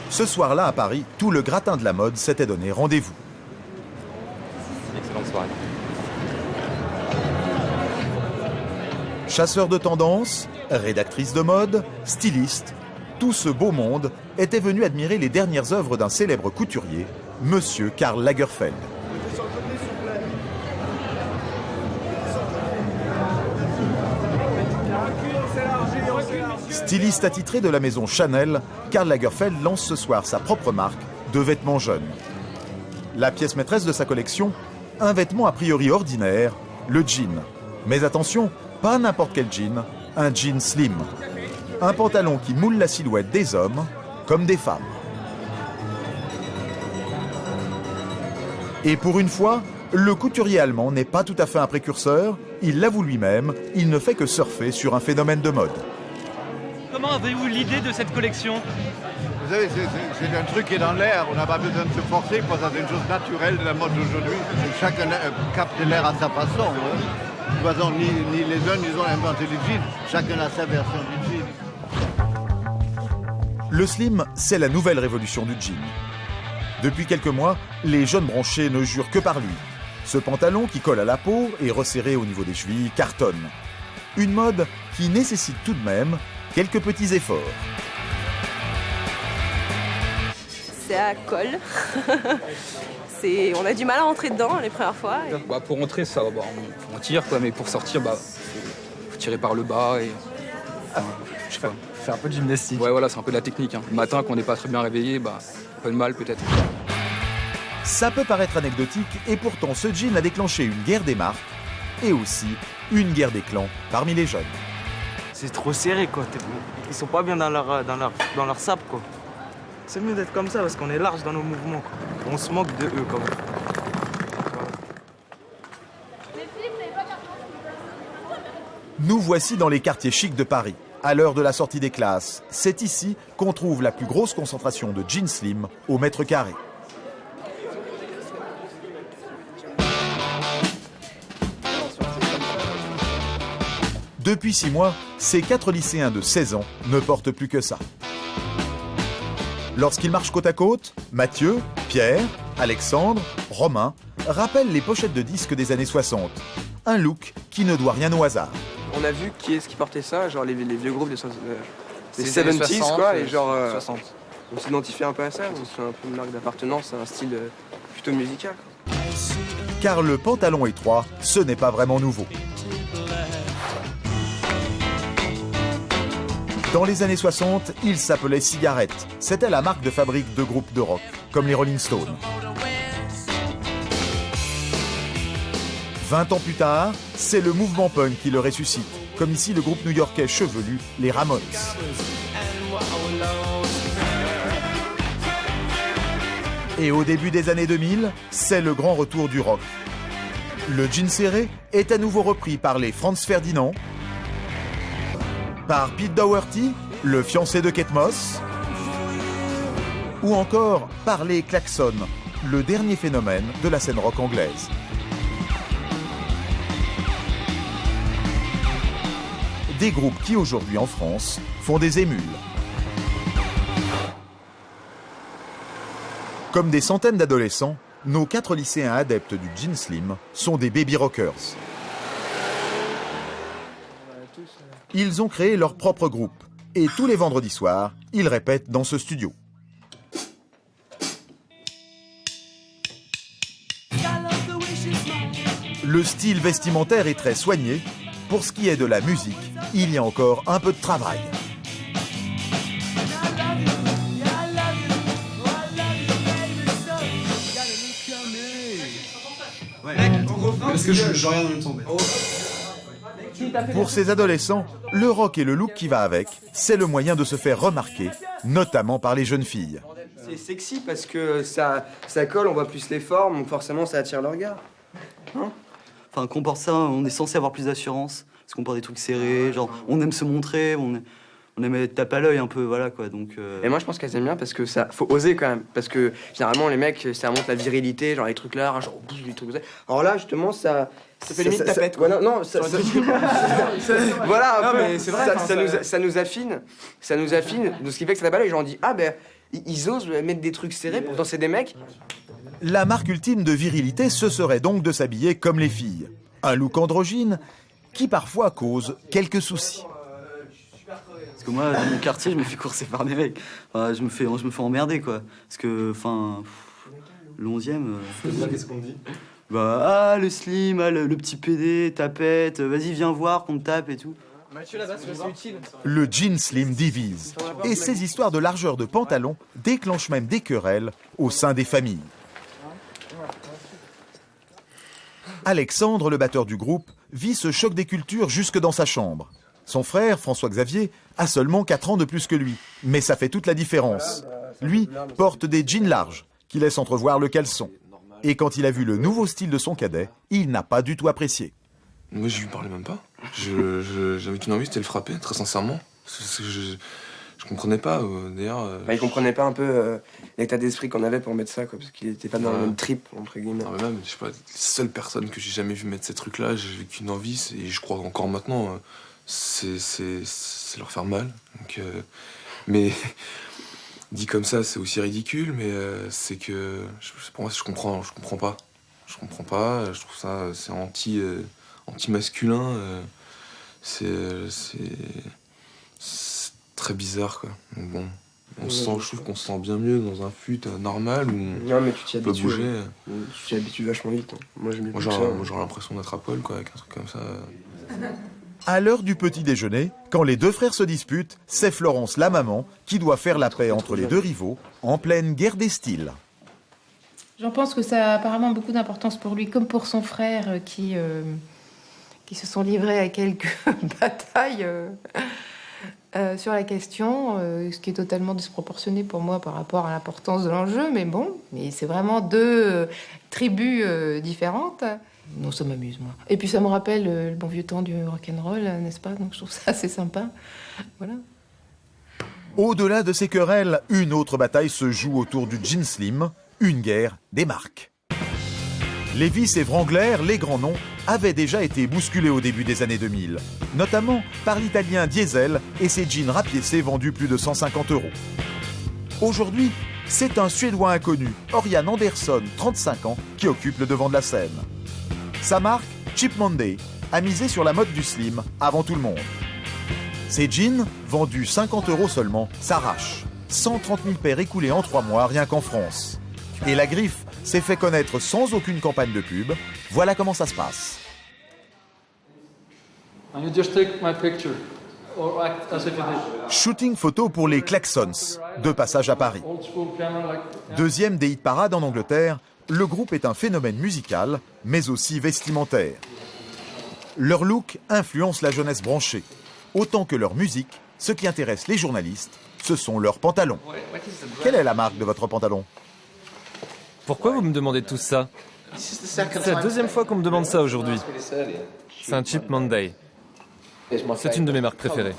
Ce soir-là, à Paris, tout le gratin de la mode s'était donné rendez-vous. Excellente soirée. Chasseurs de tendances, rédactrices de mode, stylistes, tout ce beau monde était venu admirer les dernières œuvres d'un célèbre couturier, Monsieur Karl Lagerfeld. Styliste attitré de la maison Chanel, Karl Lagerfeld lance ce soir sa propre marque de vêtements jeunes. La pièce maîtresse de sa collection, un vêtement a priori ordinaire, le jean. Mais attention, pas n'importe quel jean, un jean slim. Un pantalon qui moule la silhouette des hommes comme des femmes. Et pour une fois, le couturier allemand n'est pas tout à fait un précurseur, il l'avoue lui-même, il ne fait que surfer sur un phénomène de mode. Comment avez-vous l'idée de cette collection ? Vous savez, c'est un truc qui est dans l'air, on n'a pas besoin de se forcer, parce que c'est une chose naturelle de la mode d'aujourd'hui. Chacun capte l'air à sa façon. Hein. De toute façon, ni les uns ni les autres inventé les jeans, chacun a sa version du jean. Le slim, c'est la nouvelle révolution du jean. Depuis quelques mois, les jeunes branchés ne jurent que par lui. Ce pantalon qui colle à la peau et resserré au niveau des chevilles cartonne. Une mode qui nécessite tout de même quelques petits efforts. Ça colle. On a du mal à rentrer dedans les premières fois. Bah, pour entrer, ça va, on tire, quoi, mais pour sortir, faut tirer par le bas et... je sais pas. Faire un peu de gymnastique. Ouais, voilà, c'est un peu de la technique. Hein. Le matin, quand on n'est pas très bien réveillé, un peu de mal peut-être. Ça peut paraître anecdotique, et pourtant ce jean a déclenché une guerre des marques et aussi une guerre des clans parmi les jeunes. C'est trop serré, quoi. Ils sont pas bien dans leur sable, quoi. C'est mieux d'être comme ça parce qu'on est large dans nos mouvements, quoi. On se moque de eux, quand même. Nous voici dans les quartiers chics de Paris. À l'heure de la sortie des classes, c'est ici qu'on trouve la plus grosse concentration de jeans slim au mètre carré. Depuis 6 mois, ces 4 lycéens de 16 ans ne portent plus que ça. Lorsqu'ils marchent côte à côte, Mathieu, Pierre, Alexandre, Romain rappellent les pochettes de disques des années 60. Un look qui ne doit rien au hasard. On a vu qui est-ce qui portait ça, genre les vieux groupes des 70s, quoi, et genre 60. on s'identifie un peu à ça, c'est un peu une marque d'appartenance, un style plutôt musical, quoi. Car le pantalon étroit, ce n'est pas vraiment nouveau. Dans les années 60, il s'appelait Cigarette. C'était la marque de fabrique de groupes de rock, comme les Rolling Stones. 20 ans plus tard, c'est le mouvement punk qui le ressuscite, comme ici le groupe new-yorkais chevelu, les Ramones. Et au début des années 2000, c'est le grand retour du rock. Le jean serré est à nouveau repris par les Franz Ferdinand, par Pete Doherty, le fiancé de Kate Moss, ou encore par les Klaxons, le dernier phénomène de la scène rock anglaise. Des groupes qui aujourd'hui en France font des émules. Comme des centaines d'adolescents, nos 4 lycéens adeptes du jean slim sont des baby rockers. Ils ont créé leur propre groupe et tous les vendredis soirs, ils répètent dans ce studio. Le style vestimentaire est très soigné. Pour ce qui est de la musique, il y a encore un peu de travail. Parce que je regarde en même temps. Pour ces adolescents, le rock et le look qui va avec, c'est le moyen de se faire remarquer, notamment par les jeunes filles. C'est sexy parce que ça colle, on voit plus les formes, donc forcément ça attire le regard. Hein? Enfin, qu'on porte ça, on est censé avoir plus d'assurance. Parce qu'on porte des trucs serrés, genre, on aime se montrer, on aime être tape à l'œil un peu, voilà quoi. Donc, Et moi je pense qu'elles aiment bien parce que ça, faut oser quand même. Parce que généralement les mecs, ça montre la virilité, genre les trucs là, genre les trucs comme ça. Alors là, justement, ça Ça fait limite tapette, quoi. Ouais, non, voilà, un Non, peu, mais c'est vrai, ça nous affine. Donc, ce qui fait que ça va, les gens disent, ah ben, ils osent mettre des trucs serrés, pourtant c'est des mecs. La marque ultime de virilité, ce serait donc de s'habiller comme les filles. Un look androgyne qui parfois cause quelques soucis. Parce que moi, dans mon quartier, je me fais courser par des mecs. Enfin, je me fais emmerder, quoi. Parce que, enfin, le 11e... Qu'est-ce qu'on te dit? Bah, ah, le slim, ah, le petit PD, tapette, vas-y, viens voir qu'on te tape et tout. Le jean slim divise. Et ces histoires de largeur de pantalon déclenchent même des querelles au sein des familles. Alexandre, le batteur du groupe, vit ce choc des cultures jusque dans sa chambre. Son frère, François-Xavier, a seulement 4 ans de plus que lui. Mais ça fait toute la différence. Lui porte des jeans larges qui laissent entrevoir le caleçon. Et quand il a vu le nouveau style de son cadet, il n'a pas du tout apprécié. Moi, je lui parlais même pas. J'avais qu'une envie, c'était le frapper, très sincèrement. Je comprenais pas, d'ailleurs... Il comprenait pas un peu l'état d'esprit qu'on avait pour mettre ça, quoi, parce qu'il était pas dans le même trip, entre guillemets. Non, mais même, je sais pas, les seules personnes que j'ai jamais vu mettre ces trucs-là, j'avais qu'une envie, et je crois encore maintenant, c'est leur faire mal. Donc, mais dit comme ça, c'est aussi ridicule, mais c'est que... Pour moi, je comprends pas. Je comprends pas, je trouve ça, c'est anti-masculin, c'est très bizarre, quoi. Donc bon, je trouve qu'on se sent bien mieux dans un fut normal où non, mais tu t'y on peut habitues, bouger. Tu t'y habitues vachement vite. Hein. Moi, j'aurais l'impression d'être à poil, quoi, avec un truc comme ça. À l'heure du petit déjeuner, quand les deux frères se disputent, c'est Florence, la maman, qui doit faire la paix entre les deux rivaux, en pleine guerre des styles. J'en pense que ça a apparemment beaucoup d'importance pour lui, comme pour son frère, qui se sont livrés à quelques batailles sur la question, ce qui est totalement disproportionné pour moi par rapport à l'importance de l'enjeu. Mais bon, c'est vraiment deux tribus différentes. Non, ça m'amuse, moi. Et puis ça me rappelle le bon vieux temps du rock'n'roll, n'est-ce pas? Donc je trouve ça assez sympa. Voilà. Au-delà de ces querelles, une autre bataille se joue autour du jean slim, une guerre des marques. Levi's et Wrangler, les grands noms, avaient déjà été bousculés au début des années 2000, notamment par l'italien Diesel et ses jeans rapiécés vendus plus de 150 €. Aujourd'hui, c'est un Suédois inconnu, Orian Andersson, 35 ans, qui occupe le devant de la scène. Sa marque, Cheap Monday, a misé sur la mode du slim avant tout le monde. Ces jeans, vendus 50 € seulement, s'arrachent. 130 000 paires écoulées en 3 mois, rien qu'en France. Et la griffe s'est fait connaître sans aucune campagne de pub. Voilà comment ça se passe. Shooting photo pour les Klaxons, de passage à Paris. Deuxième des hit parades en Angleterre, le groupe est un phénomène musical, mais aussi vestimentaire. Leur look influence la jeunesse branchée. Autant que leur musique, ce qui intéresse les journalistes, ce sont leurs pantalons. Quelle est la marque de votre pantalon? Pourquoi vous me demandez tout ça? C'est la deuxième fois qu'on me demande ça aujourd'hui. C'est un Cheap Monday. C'est une de mes marques préférées.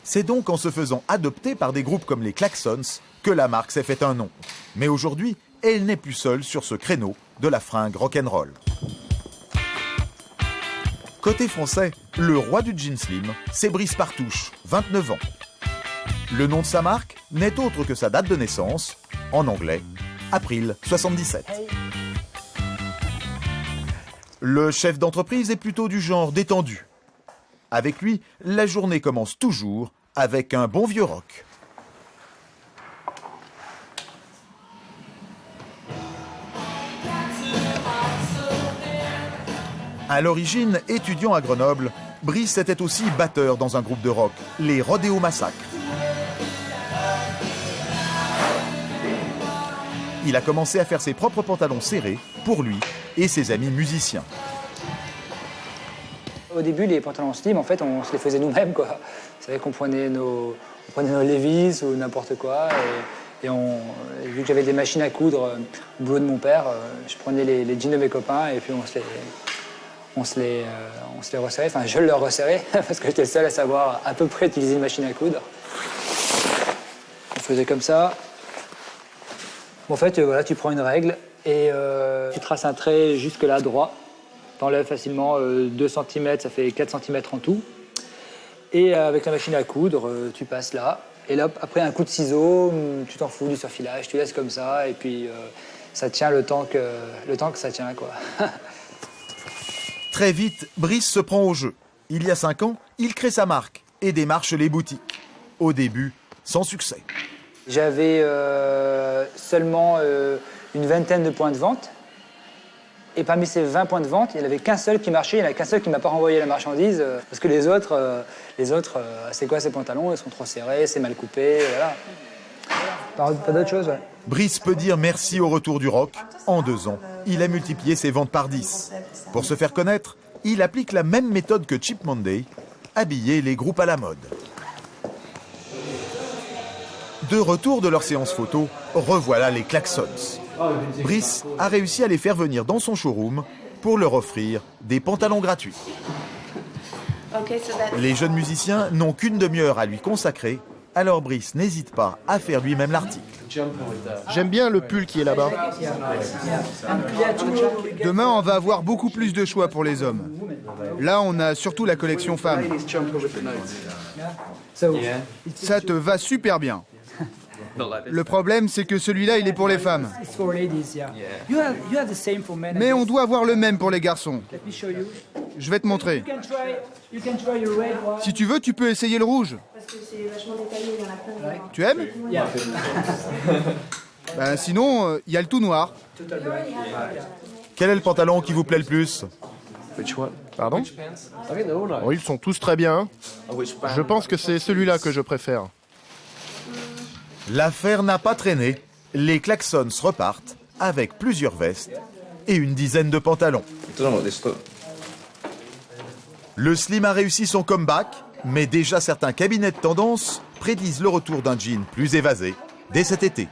C'est donc en se faisant adopter par des groupes comme les Klaxons que la marque s'est fait un nom. Mais aujourd'hui, elle n'est plus seule sur ce créneau de la fringue rock'n'roll. Côté français, le roi du jean slim, c'est Brice Partouche, 29 ans. Le nom de sa marque n'est autre que sa date de naissance, en anglais, avril 77. Le chef d'entreprise est plutôt du genre détendu. Avec lui, la journée commence toujours avec un bon vieux rock. À l'origine, étudiant à Grenoble, Brice était aussi batteur dans un groupe de rock, les Rodéo Massacre. Il a commencé à faire ses propres pantalons serrés pour lui et ses amis musiciens. Au début, les pantalons slim, en fait, on se les faisait nous-mêmes, quoi. C'est vrai qu'on prenait nos Levi's ou n'importe quoi. Et vu que j'avais des machines à coudre au boulot de mon père, je prenais les jeans de mes copains et puis on se les resserrait. Enfin, je leur resserrais parce que j'étais le seul à savoir à peu près utiliser une machine à coudre. On faisait comme ça. En fait, voilà, tu prends une règle Et tu traces un trait jusque là, droit. T'enlèves facilement 2 cm, ça fait 4 cm en tout. Et avec la machine à coudre, tu passes là. Et là, après un coup de ciseau, tu t'en fous du surfilage, tu laisses comme ça. Et puis ça tient le temps que ça tient, quoi. Très vite, Brice se prend au jeu. Il y a 5 ans, il crée sa marque et démarche les boutiques. Au début, sans succès. J'avais seulement une vingtaine de points de vente. Et parmi ces 20 points de vente, il n'y en avait qu'un seul qui marchait. Il n'y en a qu'un seul qui ne m'a pas renvoyé la marchandise. Parce que les autres, c'est quoi ces pantalons? Ils sont trop serrés, c'est mal coupé, voilà. Pas d'autre chose, ouais. Brice peut dire merci au retour du rock. En 2 ans, il a multiplié ses ventes par 10. Pour se faire connaître, il applique la même méthode que Cheap Monday, habiller les groupes à la mode. De retour de leur séance photo, revoilà les Klaxons. Brice a réussi à les faire venir dans son showroom pour leur offrir des pantalons gratuits. Les jeunes musiciens n'ont qu'une demi-heure à lui consacrer, alors Brice n'hésite pas à faire lui-même l'article. J'aime bien le pull qui est là-bas. Demain, on va avoir beaucoup plus de choix pour les hommes. Là, on a surtout la collection femmes. Ça te va super bien. Le problème, c'est que celui-là, il est pour les femmes. Mais on doit avoir le même pour les garçons. Je vais te montrer. Si tu veux, tu peux essayer le rouge. Tu aimes? Ben, sinon, il y a le tout noir. Quel est le pantalon qui vous plaît le plus? Pardon? Oh, ils sont tous très bien. Je pense que c'est celui-là que je préfère. L'affaire n'a pas traîné. Les Klaxons repartent avec plusieurs vestes et une dizaine de pantalons. Le slim a réussi son comeback, mais déjà certains cabinets de tendance prédisent le retour d'un jean plus évasé dès cet été.